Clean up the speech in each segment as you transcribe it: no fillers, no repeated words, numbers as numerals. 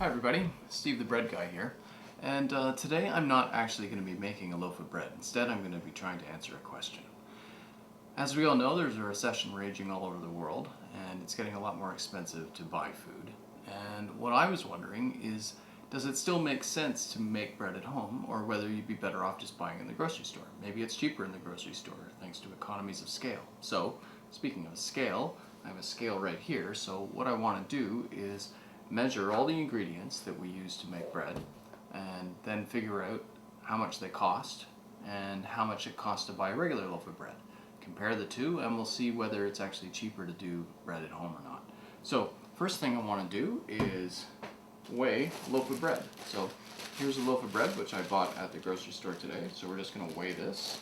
Hi everybody, Steve the Bread Guy here, and today I'm not actually going to be making a loaf of bread. Instead I'm going to be trying to answer a question. As we all know, there's a recession raging all over the world, and it's getting a lot more expensive to buy food. And what I was wondering is, does it still make sense to make bread at home, or whether you'd be better off just buying in the grocery store? Maybe it's cheaper in the grocery store thanks to economies of scale. So, speaking of scale, I have a scale right here, so what I want to do is measure all the ingredients that we use to make bread and then figure out how much they cost and how much it costs to buy a regular loaf of bread. Compare the two and we'll see whether it's actually cheaper to do bread at home or not. So first thing I want to do is weigh a loaf of bread. So here's a loaf of bread which I bought at the grocery store today. So we're just going to weigh this,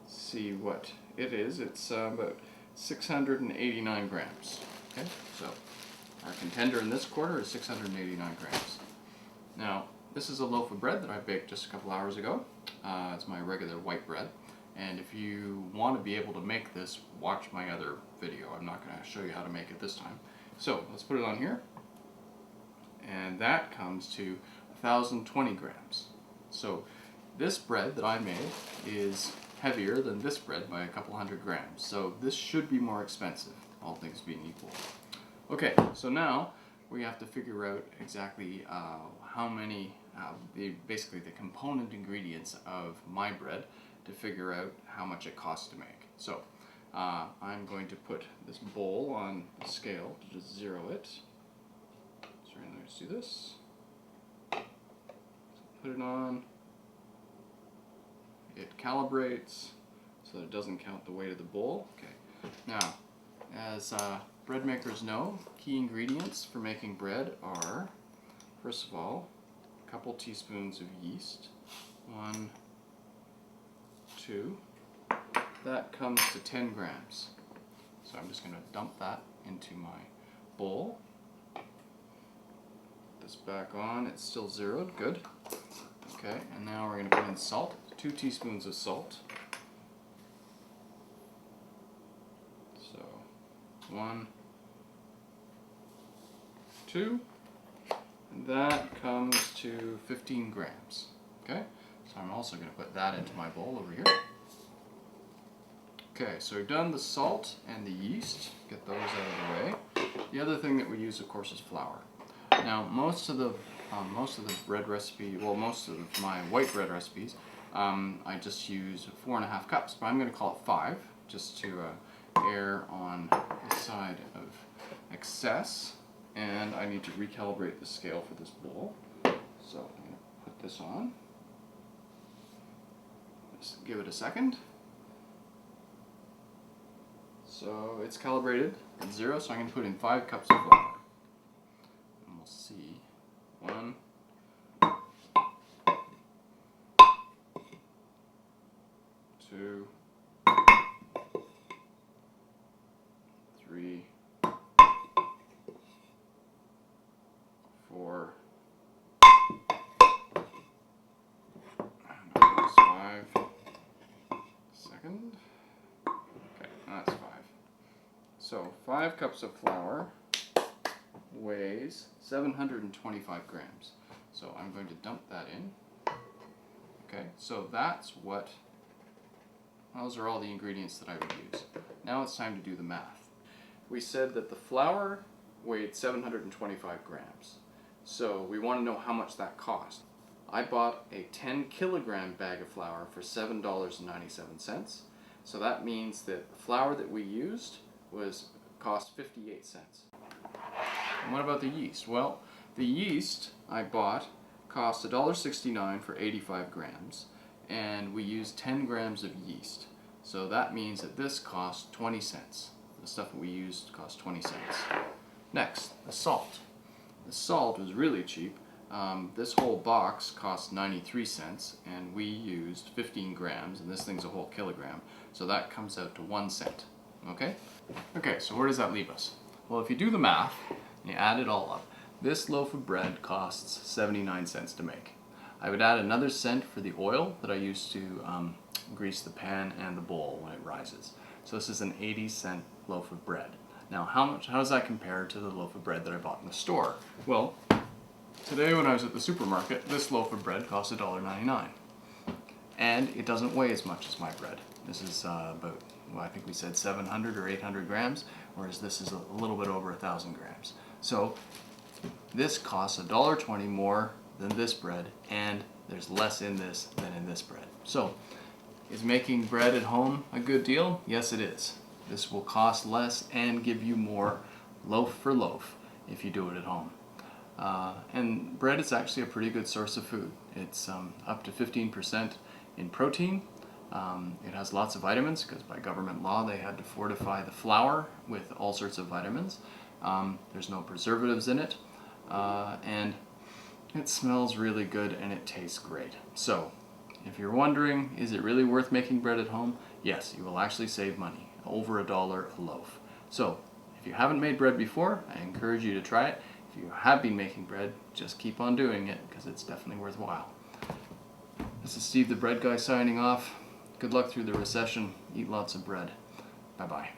see what it is. It's about 689 grams. Okay, so our contender in this quarter is 689 grams. Now, this is a loaf of bread that I baked just a couple hours ago. It's my regular white bread. And if you want to be able to make this, watch my other video. I'm not going to show you how to make it this time. So, let's put it on here. And that comes to 1,020 grams. So, this bread that I made is heavier than this bread by a couple hundred grams. So, this should be more expensive, all things being equal. Okay, so now we have to figure out exactly how many, basically the component ingredients of my bread to figure out how much it costs to make. So I'm going to put this bowl on the scale to just zero it. So we're going to do this. Put it on. It calibrates so that it doesn't count the weight of the bowl. Okay, now as bread makers know, key ingredients for making bread are, first of all, a couple teaspoons of yeast. 1, 2. That comes to 10 grams. So I'm just going to dump that into my bowl. Put this back on. It's still zeroed. Good. Okay, and now we're going to put in salt. 2 teaspoons of salt. 1, 2, and that comes to 15 grams. Okay, so I'm also going to put that into my bowl over here. Okay, so we've done the salt and the yeast. Get those out of the way. The other thing that we use, of course, is flour. Now, most of the bread recipe, well, most of my white bread recipes, I just use 4.5 cups, but I'm going to call it 5, just to err on the side of excess, and I need to recalibrate the scale for this bowl. So I'm going to put this on. Just give it a second. So it's calibrated at 0, so I'm going to put in 5 cups of flour. And we'll see. 1, 2, 3, 4, and that's 5. Second. Okay, that's 5. So 5 cups of flour weighs 725 grams. So I'm going to dump that in. Okay, so those are all the ingredients that I would use. Now it's time to do the math. We said that the flour weighed 725 grams. So we want to know how much that cost. I bought a 10 kilogram bag of flour for $7.97. So that means that the flour that we used cost 58 cents. And what about the yeast? Well, the yeast I bought cost $1.69 for 85 grams, and we used 10 grams of yeast. So that means that this cost 20 cents. The stuff that we used cost 20 cents. Next, the salt. The salt was really cheap. This whole box cost 93 cents, and we used 15 grams, and this thing's a whole kilogram. So that comes out to 1 cent. Okay? Okay, so where does that leave us? Well, if you do the math, and you add it all up, this loaf of bread costs 79 cents to make. I would add another cent for the oil that I use to grease the pan and the bowl when it rises. So this is an 80-cent loaf of bread. Now, how does that compare to the loaf of bread that I bought in the store? Well, Today when I was at the supermarket, this loaf of bread cost $1.99. And it doesn't weigh as much as my bread. This is about, well, I think we said 700 or 800 grams, whereas this is a little bit over 1,000 grams. So this costs $1.20 more than this bread, and there's less in this than in this bread. So, is making bread at home a good deal? Yes, it is. This will cost less and give you more loaf for loaf if you do it at home. And bread is actually a pretty good source of food. It's up to 15% in protein. It has lots of vitamins because by government law they had to fortify the flour with all sorts of vitamins. There's no preservatives in it, and it smells really good and it tastes great. So if you're wondering, is it really worth making bread at home? Yes, you will actually save money, over $1 a loaf. So if you haven't made bread before, I encourage you to try it. If you have been making bread, just keep on doing it because it's definitely worthwhile. This is Steve the Bread Guy signing off. Good luck through the recession. Eat lots of bread. Bye-bye.